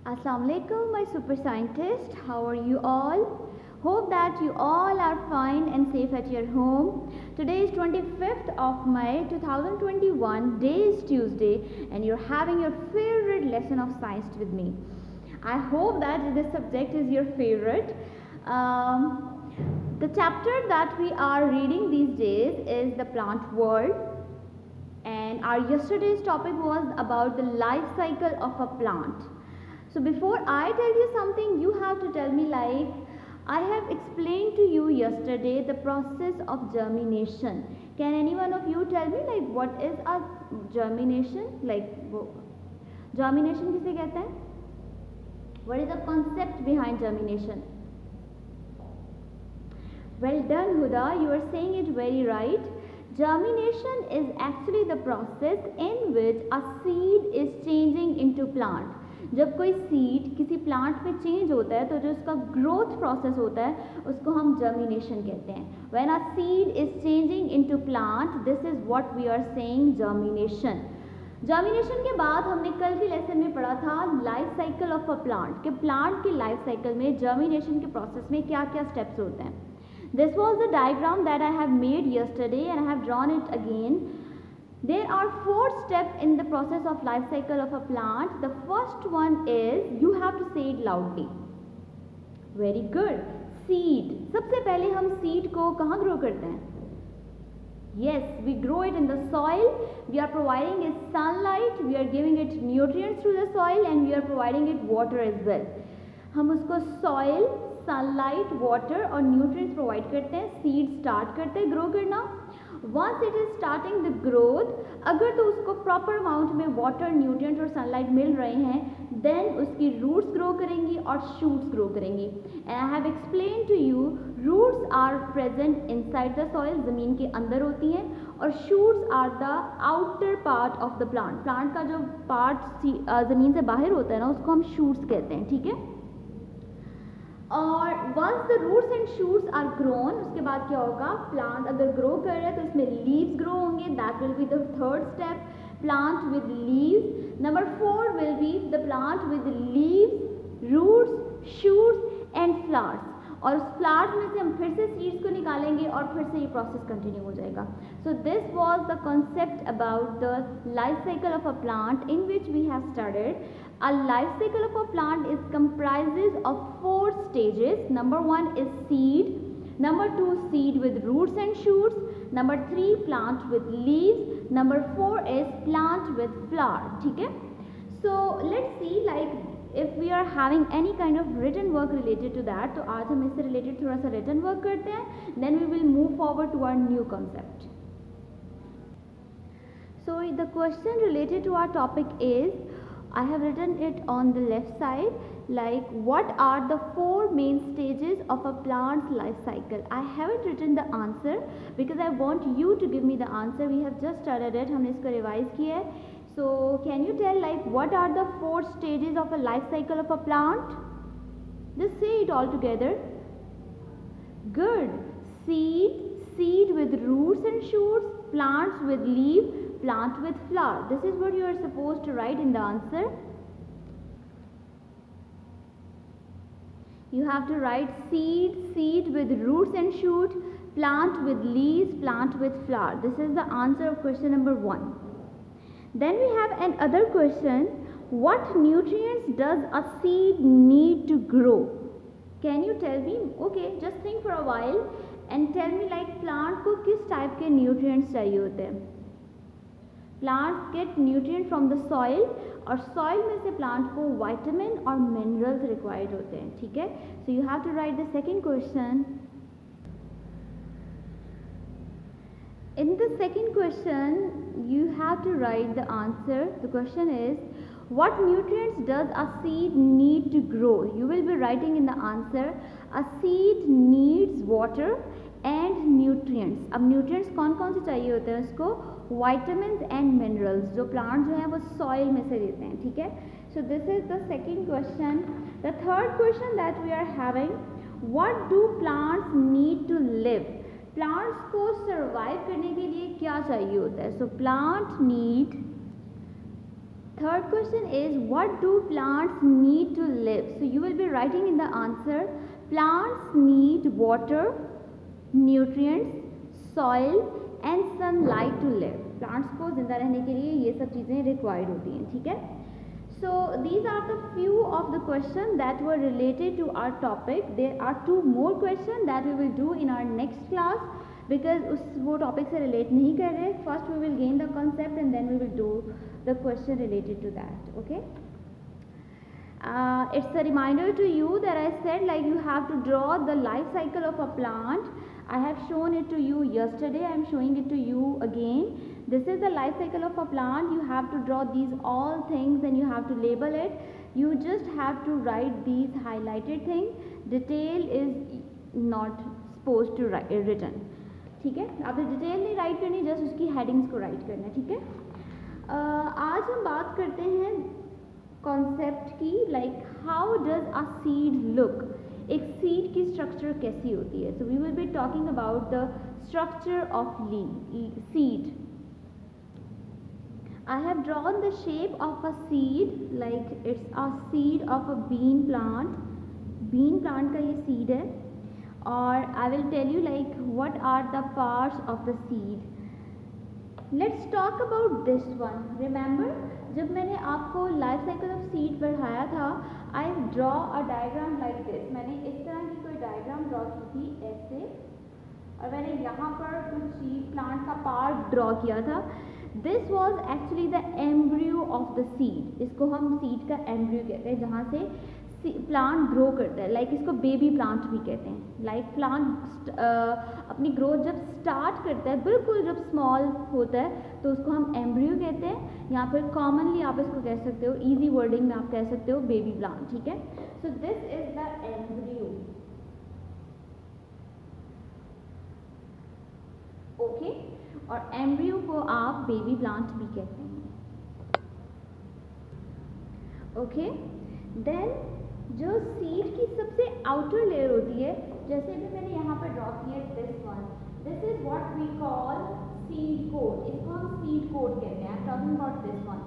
Assalamu alaikum, my super scientist. How are you all? Hope that you all are fine and safe at your home. Today is 25th of May 2021. Day is Tuesday, and you're having your favorite lesson of science with me. I hope that this subject is your favorite. The chapter that we are reading these days is the plant world, and our yesterday's topic was about the life cycle of a plant. So before I tell you something, you have to tell me, like, I have explained to you yesterday the process of germination. Can any one of you tell me, like, what is a germination? Like, germination किसे कहते हैं? What is the concept behind germination? Well done, Huda. You are saying it very right. Germination is actually the process in which a seed is changing into plant. जब कोई seed किसी plant में change होता है तो जो उसका growth process होता है उसको हम जर्मिनेशन कहते हैं. When a seed is changing into plant, this is what we are saying germination. Germination के बाद हमने कल के लेसन में पढ़ा था life cycle of a plant, कि प्लांट की लाइफ साइकिल में जर्मिनेशन के प्रोसेस में क्या क्या स्टेप्स होते हैं. This was the diagram that I have made yesterday and I have drawn it again. There are 4 steps in the process of life cycle of a plant. The first one is, you have to say it loudly. Very good. Seed. सबसे पहले हम seed को कहाँ grow करते हैं? Yes, we grow it in the soil. We are providing it sunlight. We are giving it nutrients through the soil, and we are providing it water as well. हम उसको soil, sunlight, water और nutrients provide करते हैं. Seed start करते हैं grow करना. Once it is starting the growth, अगर तो उसको proper amount में water, nutrient और sunlight मिल रहे हैं, then उसकी roots grow करेंगी और shoots grow करेंगी. And I have explained to you, roots are present inside the soil, ज़मीन के अंदर होती हैं, और shoots are the outer part of the plant. Plant का जो part ज़मीन से बाहर होता है ना, उसको हम shoots कहते हैं. ठीक है. और once the roots and shoots are grown, उसके बाद क्या होगा, प्लांट अगर ग्रो कर रहा है तो उसमें लीव्स ग्रो होंगे. That will be the third step, plant with leaves. Number 4 will be the plant with leaves, roots, shoots and flowers. और उस फ्लावर्स में से हम फिर से सीड्स को निकालेंगे और फिर से ये प्रोसेस कंटिन्यू हो जाएगा. So this was the concept about the life cycle of a plant in which we have studied. A life cycle of a plant is comprises of 4 stages. Number 1 is seed. Number 2, seed with roots and shoots. Number 3, plant with leaves. Number 4 is plant with flower. ठीक है. So let's see, like, if we are having any kind of written work related to that. तो आज हम इससे related थोड़ा सा written work करते हैं. Then we will move forward to our new concept. So the question related to our topic is, I have written it on the left side, like, what are the 4 main stages of a plant's life cycle. I haven't written the answer because I want you to give me the answer. We have just studied it, हमने इसको revise किया है. So can you tell, like, what are the 4 stages of a life cycle of a plant? Just say it all together. Good. Seed with roots and shoots, plants with leaf, plant with flower. This is what you are supposed to write in the answer. You have to write seed with roots and shoot, plant with leaves, plant with flower. This is the answer of question number 1. Then we have another question. What nutrients does a seed need to grow? Can you tell me? Okay, just think for a while and tell me, like, plant को किस type के nutrients चाहिए होते हैं. Plants get nutrient from the soil, और soil में से plant को vitamin और minerals required होते हैं. ठीक है. So you have to write the second question. In the second question, you have to write the answer. The question is, what nutrients does a seed need to grow? You will be writing in the answer, a seed needs water and nutrients. अब nutrients कौन कौन से चाहिए होते हैं उसको? Vitamins and minerals, जो plant जो हैं वो soil में से देते हैं. ठीक है. So this is the second question. The third question that we are having, what do plants need to live? Plants को survive करने के लिए क्या चाहिए होता है? So plant need Third question is, what do plants need to live? So you will be writing in the answer, plants need water, nutrients, soil and sunlight to live. Plants को जिंदा रहने के लिए ये सब चीज़ें required होती हैं, ठीक है? So these are the few of the questions that were related to our topic. There are 2 more questions that we will do in our next class, because वो topic से relate नहीं कर रहे. First we will gain the concept and then we will do the question related to that. Okay. It's a reminder to you that I said like you have to draw the life cycle of a plant. I have shown it to you yesterday. I am showing it to you again. This is the life cycle of a plant. You have to draw these all things and you have to label it. You just have to write these highlighted things. Detail is not supposed to write written. ठीक है, आपने detail नहीं right करनी, just उसकी headings को right करना है. ठीक है, आज हम बात करते हैं कॉन्सेप्ट की, like how does a seed look. एक सीड की स्ट्रक्चर कैसी होती है. So we will be talking about the structure of seed. I have drawn the shape of a seed, like it's a seed of a bean plant. Bean plant का ये seed है, और I will tell you like what are the parts of the seed. Let's talk about this one. Remember, जब मैंने आपको life cycle of seed पढ़ाया था, I draw a diagram like this. मैंने इस तरह की कोई diagram draw की थी ऐसे, और मैंने यहाँ पर कुछ seed plant का part draw किया था. This was actually the embryo of the seed. इसको हम seed का embryo कहते हैं, जहाँ से प्लांट ग्रो करता है. लाइक इसको बेबी प्लांट भी कहते हैं. लाइक प्लांट अपनी ग्रोथ जब स्टार्ट करता है, बिल्कुल जब स्मॉल होता है, तो उसको हम एम्ब्रियो कहते हैं. या फिर कॉमनली आप इसको कह सकते हो, इजी वर्डिंग में आप कह सकते हो बेबी प्लांट. ठीक है, so this is the embryo. Okay, और एम्ब्रियो को आप बेबी प्लांट भी कहते हैं. ओके, देन जो सीड की सबसे आउटर लेयर होती है, जैसे भी मैंने यहाँ पर ड्रॉ किया this one, this is what we call seed coat. इसको हम सीड कोट कहते हैं. I am talking about this one.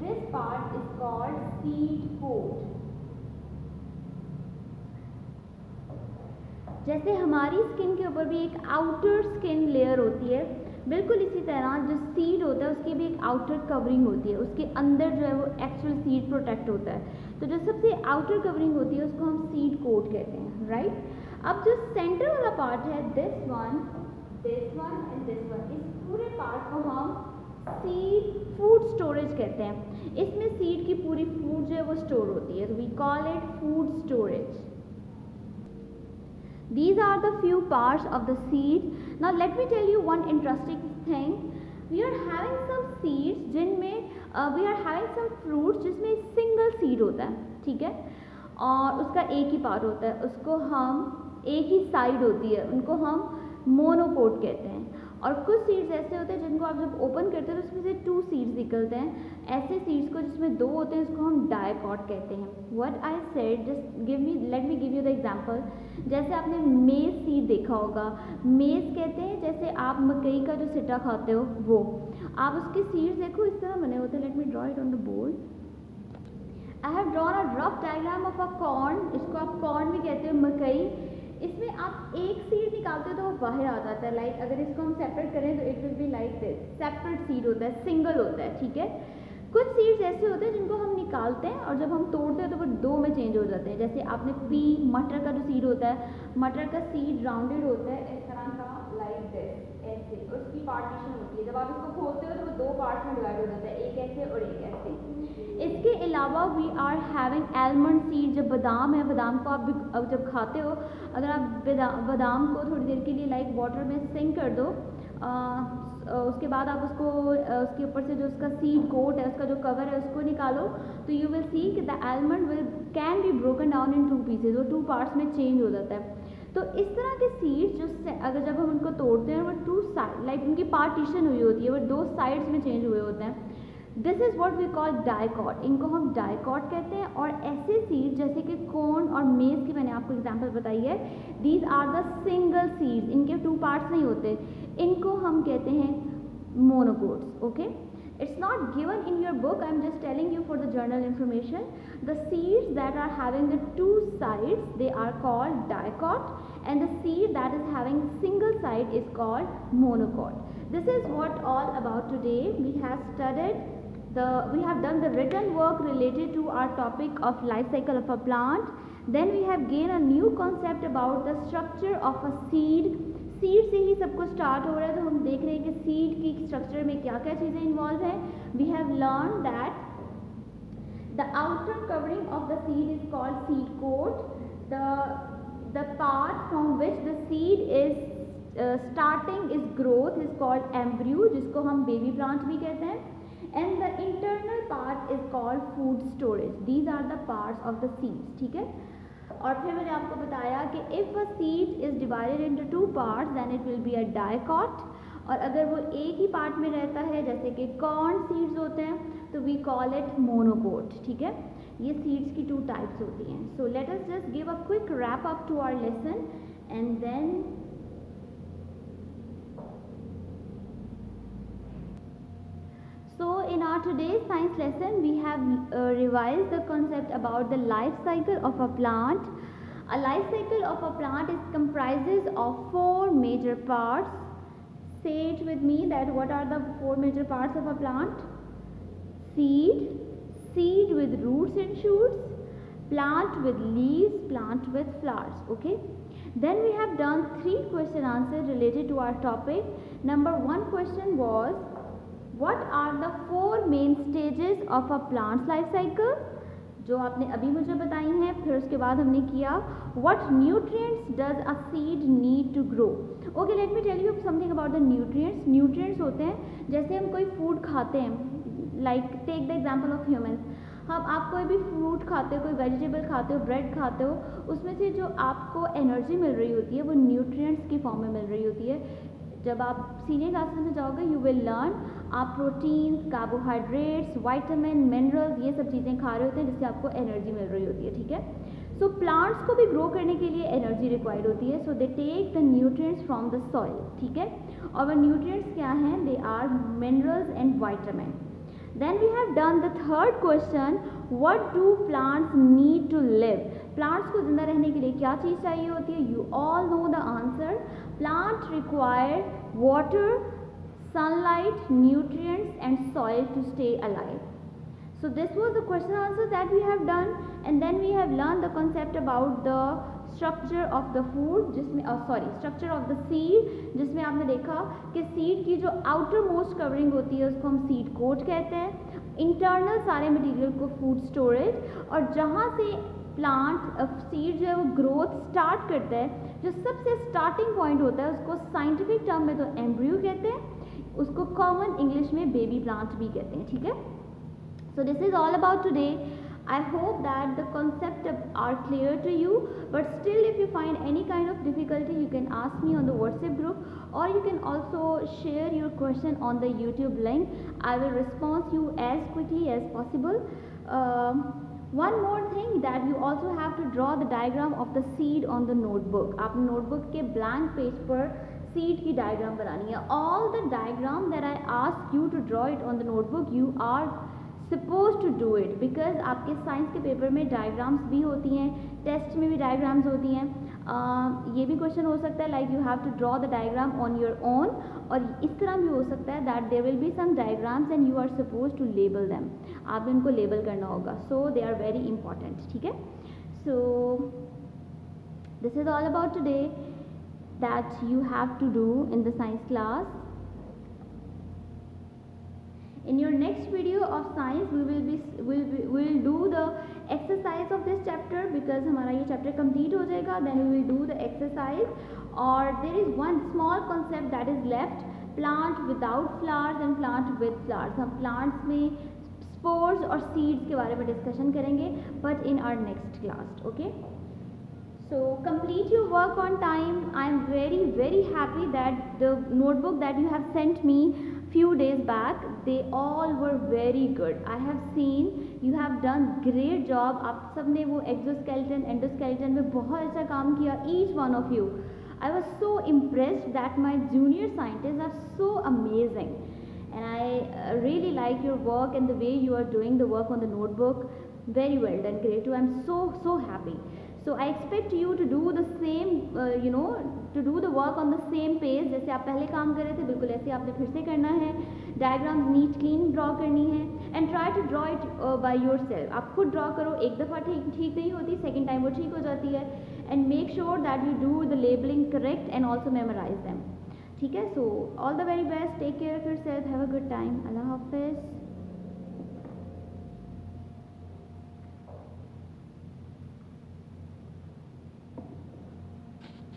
This part is called seed coat. जैसे हमारी स्किन के ऊपर भी एक आउटर स्किन लेयर होती है, बिल्कुल इसी तरह जो सीड होता है उसकी भी एक आउटर कवरिंग होती है. उसके अंदर जो है वो एक्चुअल सीड प्रोटेक्ट होता है. तो जो सबसे आउटर कवरिंग होती है उसको हम सीड कोट कहते हैं. राइट. अब जो सेंटर वाला पार्ट है, this one and this one, इस पूरे पार्ट को हम सीड फूड स्टोरेज कहते हैं. इसमें सीड की पूरी फूड जो है वो स्टोर होती है. तो we call it food storage. These are the few parts of the seed. Now let me tell you one interesting thing. We are having some seeds जिनमें we are having some fruits जिसमें single seed होता है. ठीक है, और उसका एक ही part होता है. उसको हम एक ही साइड होती है, उनको हम मोनोकोट कहते हैं. और कुछ सीड्स ऐसे होते हैं जिनको आप जब ओपन करते हैं तो उसमें से 2 सीड्स निकलते हैं. ऐसे सीड्स को जिसमें 2 होते हैं उसको हम डायकॉट कहते हैं. What I said, just let me give you the example. जैसे आपने मेज सीड देखा होगा. मेज कहते हैं जैसे आप मकई का जो सिट्टा खाते हो वो. आप उसके सीड्स देखो इस तरह बने होते हैं. Let me draw it on the board. I have drawn a rough diagram of a corn. इसको आप कॉर्न भी कहते हो, मकई. इसमें आप एक सीड निकालते हो तो वो बाहर आ जाता है. लाइक अगर इसको हम सेपरेट करें तो it will be like this. Separate seed होता है, सिंगल होता है. ठीक है, कुछ सीड्स ऐसे होते हैं जिनको हम निकालते हैं और जब हम तोड़ते हैं तो वो 2 में चेंज हो जाते हैं. जैसे आपने पी मटर का जो सीड होता है, मटर का सीड राउंडेड होता है इस तरह का, लाइक दिस ऐसे. उसकी पार्टीशन होती है. जब आप इसको खोलते हो तो वो 2 पार्ट्स में डिवाइड हो जाता है, एक ऐसे और एक ऐसे. इसके अलावा we are having almond seed. जब बादाम है, बादाम को आप जब खाते हो, अगर आप बादाम को थोड़ी देर के लिए लाइक वाटर में सिंक कर दो, उसके बाद आप उसको उसके ऊपर से जो उसका सीड कोट है, उसका जो कवर है, उसको निकालो, तो यू विल सी कि the almond will can be broken down in 2 pieces. वो 2 पार्ट्स में चेंज हो जाता है. तो इस तरह के सीड्स जो अगर जब हम उनको तोड़ते हैं वो 2 साइड लाइक उनकी पार्टीशन हुई होती है, वो 2 साइड्स में चेंज हुए होते हैं. This is what we call dicot. इनको हम डायकॉट कहते हैं. और ऐसे सीड जैसे कि कॉर्न और मेज की मैंने आपको एग्जांपल बताई है, these are the single seeds. इनके 2 पार्ट्स नहीं होते. इनको हम कहते हैं monocots. Okay, It's not given in your book, I'm just telling you for the journal information. The seeds that are having the two sides, they are called dicot, and the seed that is having single side is called monocot. This is what all about today. We have done the written work related to our topic of life cycle of a plant. Then we have gained a new concept about the structure of a seed. Seed से ही सब कुछ start हो रहा है, तो हम देख रहे हैं कि सीड की स्ट्रक्चर में क्या क्या चीज़ें इन्वॉल्व हैं. We have learn that the outer covering of the seed is called seed coat. The part from which the seed is starting is growth is called embryo, जिसको हम बेबी प्लांट भी कहते हैं. And the internal part is called food storage. These are the parts of the seeds. ठीक है. और फिर मैंने आपको बताया कि if a seed is divided into two parts then it will be a dicot. और अगर वो एक ही पार्ट में रहता है, जैसे कि कॉर्न सीड्स होते हैं, तो वी कॉल इट मोनोकोट. ठीक है. ये सीड्स की टू टाइप्स होती हैं. So let us just give a quick wrap up to our lesson and then in our today's science lesson we have revised the concept about the life cycle of a plant. A life cycle of a plant is comprises of four major parts. Say it with me, that what are the four major parts of a plant? Seed with roots and shoots, plant with leaves, plant with flowers. Okay. Then we have done 3 question answers related to our topic. Number 1 question was, what are the 4 main stages of a plant's life cycle? जो आपने अभी मुझे बताई हैं. फिर उसके बाद हमने किया what nutrients does a seed need to grow. Okay, let me tell you something about the nutrients. Nutrients होते हैं जैसे हम कोई फूड खाते हैं, like take the example of humans. आप कोई भी फ्रूट खाते हो, कोई वेजिटेबल खाते हो, ब्रेड खाते हो, उसमें से जो आपको एनर्जी मिल रही होती है वो न्यूट्रिएंट्स की फॉर्म में मिल रही होती है. जब आप सीनियर क्लासेस में जाओगे यू विल लर्न आप प्रोटीन्स, कार्बोहाइड्रेट्स, वाइटामिन, मिनरल्स, ये सब चीज़ें खा रहे होते हैं जिससे आपको एनर्जी मिल रही होती है. ठीक है. सो प्लांट्स को भी ग्रो करने के लिए एनर्जी रिक्वायर्ड होती है. So they take the nutrients from the soil. ठीक है. और वो न्यूट्रिएंट्स क्या हैं? They are minerals and vitamin. Then we have done the third question, what do plants need to live? Plants को जिंदा रहने के लिए क्या चीज़ चाहिए होती है? You all know the answer. Plant require water, sunlight, nutrients and soil to stay alive. So this was the question answer that we have done, and then we have learned the concept about the structure of the food, जिसमें structure of the seed, जिसमें आपने देखा कि seed की जो outer most covering होती है उसको हम सीड कोट कहते हैं. इंटरनल सारे मटेरियल को फूड स्टोरेज, और जहाँ से प्लांट सीड जो है वो ग्रोथ स्टार्ट करता है, जो सबसे स्टार्टिंग पॉइंट होता है उसको साइंटिफिक टर्म में तो एम्ब्रियो कहते हैं, उसको कॉमन इंग्लिश में बेबी प्लांट भी कहते हैं. ठीक है. So this is all about today. I hope that the concept are clear to you, but still if you find any kind of difficulty you can ask me on the WhatsApp group, or you can also share your question on the YouTube link. I will respond you as quickly as possible. One more thing, that you also have to draw the diagram of the seed on the notebook. आप notebook के blank page पर seed की diagram बनानी है. All the diagram that I ask you to draw it on the notebook, you are suppose to do it, because आपके science के paper में diagrams भी होती हैं, टेस्ट में भी डायग्राम्स होती हैं. ये भी क्वेश्चन हो सकता है like you have to draw the diagram on your own, और इस तरह भी हो सकता है that there will be some diagrams and you are suppose to label them. आप इनको लेबल करना होगा. So they are very important. ठीक है. So this is all about today that you have to do in the science class. In your next video of science we will do the exercise of this chapter, because हमारा ये chapter complete हो जाएगा. Then we will do the exercise, और there is one small concept that is left, plant without flowers and plant with flowers. हम plants में spores और seeds के बारे में discussion करेंगे, but in our next class. Okay. So complete your work on time. I am very happy that the notebook that you have sent me few days back, they all were very good. I have seen you have done great job. आप सब ने वो exoskeleton, endoskeleton में बहुत अच्छा काम किया, each one of you. I was so impressed that my junior scientists are so amazing. and I really like your work and the way you are doing the work on the notebook. Very well done, grade 2. I'm so happy. So I expect you to do the same, to do the work on the same page जैसे आप पहले काम कर रहे थे, बिल्कुल ऐसे आपने फिर से करना है. डायग्राम्स नीट क्लीन ड्रॉ करनी है and try to draw it by yourself. आप खुद ड्रॉ करो, एक दफ़ा ठीक नहीं होती, सेकेंड टाइम वो ठीक हो जाती है. And make sure that you do the labelling correct and also memorise them. ठीक है. So all the very best, take care of your self, have a good time. अल्लाह हाफिज़.